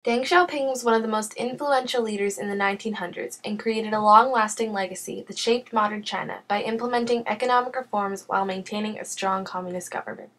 Deng Xiaoping was one of the most influential leaders in the 1900s and created a long-lasting legacy that shaped modern China by implementing economic reforms while maintaining a strong communist government.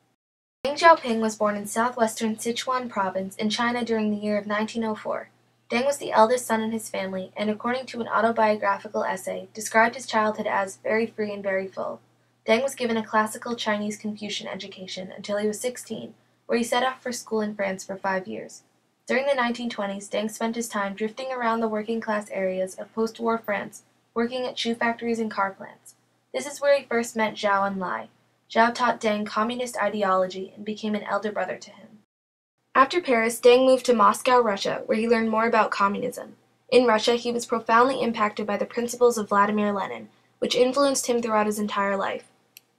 Deng Xiaoping was born in southwestern Sichuan province in China during the year of 1904. Deng was the eldest son in his family and, according to an autobiographical essay, described his childhood as very free and very full. Deng was given a classical Chinese Confucian education until he was 16, where he set off for school in France for 5 years. During the 1920s, Deng spent his time drifting around the working-class areas of post-war France, working at shoe factories and car plants. This is where he first met Zhao Enlai. Zhao taught Deng communist ideology and became an elder brother to him. After Paris, Deng moved to Moscow, Russia, where he learned more about communism. In Russia, he was profoundly impacted by the principles of Vladimir Lenin, which influenced him throughout his entire life.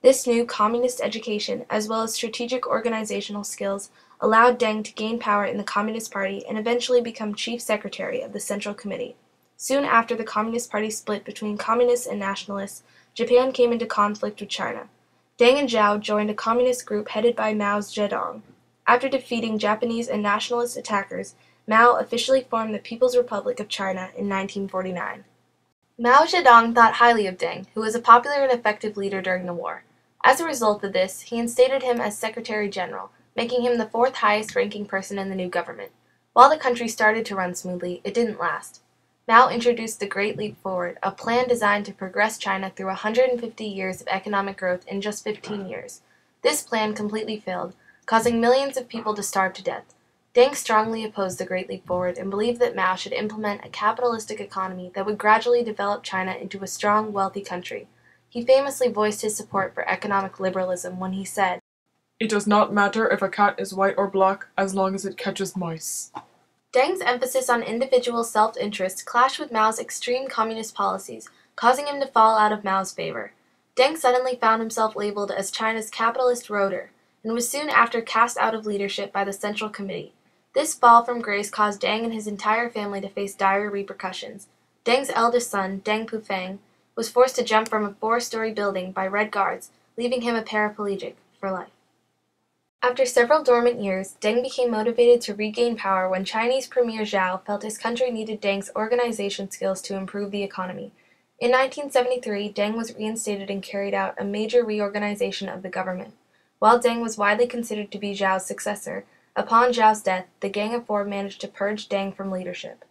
This new communist education, as well as strategic organizational skills, allowed Deng to gain power in the Communist Party and eventually become chief secretary of the Central Committee. Soon after the Communist Party split between communists and nationalists, Japan came into conflict with China. Deng and Zhao joined a communist group headed by Mao Zedong. After defeating Japanese and nationalist attackers, Mao officially formed the People's Republic of China in 1949. Mao Zedong thought highly of Deng, who was a popular and effective leader during the war. As a result of this, he instated him as Secretary General, making him the fourth highest ranking person in the new government. While the country started to run smoothly, it didn't last. Mao introduced the Great Leap Forward, a plan designed to progress China through 150 years of economic growth in just 15 years. This plan completely failed, causing millions of people to starve to death. Deng strongly opposed the Great Leap Forward and believed that Mao should implement a capitalistic economy that would gradually develop China into a strong, wealthy country. He famously voiced his support for economic liberalism when he said, "It does not matter if a cat is white or black as long as it catches mice." Deng's emphasis on individual self-interest clashed with Mao's extreme communist policies, causing him to fall out of Mao's favor. Deng suddenly found himself labeled as China's capitalist roader, and was soon after cast out of leadership by the Central Committee. This fall from grace caused Deng and his entire family to face dire repercussions. Deng's eldest son, Deng Pufang, was forced to jump from a 4-story building by Red Guards, leaving him a paraplegic for life. After several dormant years, Deng became motivated to regain power when Chinese Premier Zhao felt his country needed Deng's organization skills to improve the economy. In 1973, Deng was reinstated and carried out a major reorganization of the government. While Deng was widely considered to be Zhao's successor, upon Zhao's death, the Gang of Four managed to purge Deng from leadership.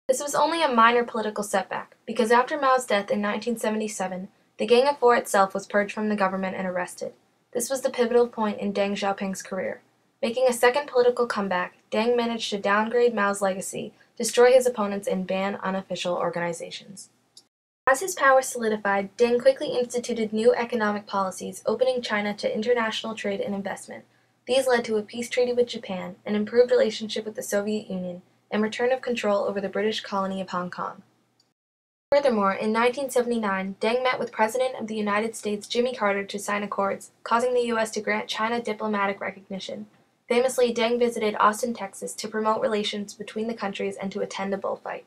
This was only a minor political setback, because after Mao's death in 1977, the Gang of Four itself was purged from the government and arrested. This was the pivotal point in Deng Xiaoping's career. Making a second political comeback, Deng managed to downgrade Mao's legacy, destroy his opponents, and ban unofficial organizations. As his power solidified, Deng quickly instituted new economic policies, opening China to international trade and investment. These led to a peace treaty with Japan, an improved relationship with the Soviet Union, and return of control over the British colony of Hong Kong. Furthermore, in 1979, Deng met with President of the United States Jimmy Carter to sign accords, causing the U.S. to grant China diplomatic recognition. Famously, Deng visited Austin, Texas to promote relations between the countries and to attend a bullfight.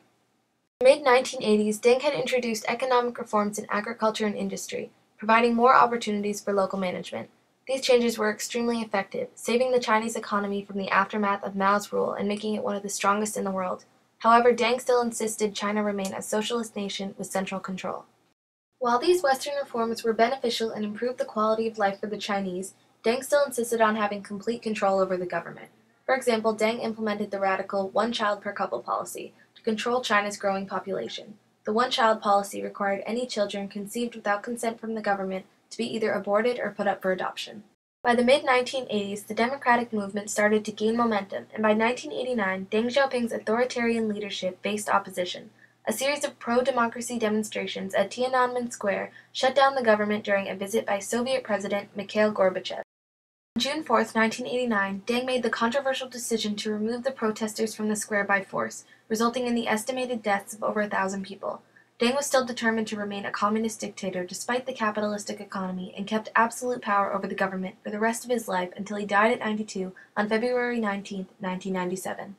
In the mid-1980s, Deng had introduced economic reforms in agriculture and industry, providing more opportunities for local management. These changes were extremely effective, saving the Chinese economy from the aftermath of Mao's rule and making it one of the strongest in the world. However, Deng still insisted China remain a socialist nation with central control. While these Western reforms were beneficial and improved the quality of life for the Chinese, Deng still insisted on having complete control over the government. For example, Deng implemented the radical one-child-per-couple policy to control China's growing population. The one-child policy required any children conceived without consent from the government to be either aborted or put up for adoption. By the mid-1980s, the democratic movement started to gain momentum, and by 1989, Deng Xiaoping's authoritarian leadership faced opposition. A series of pro-democracy demonstrations at Tiananmen Square shut down the government during a visit by Soviet President Mikhail Gorbachev. On June 4, 1989, Deng made the controversial decision to remove the protesters from the square by force, resulting in the estimated deaths of over 1,000 people. Deng was still determined to remain a communist dictator despite the capitalistic economy and kept absolute power over the government for the rest of his life until he died at 92 on February 19, 1997.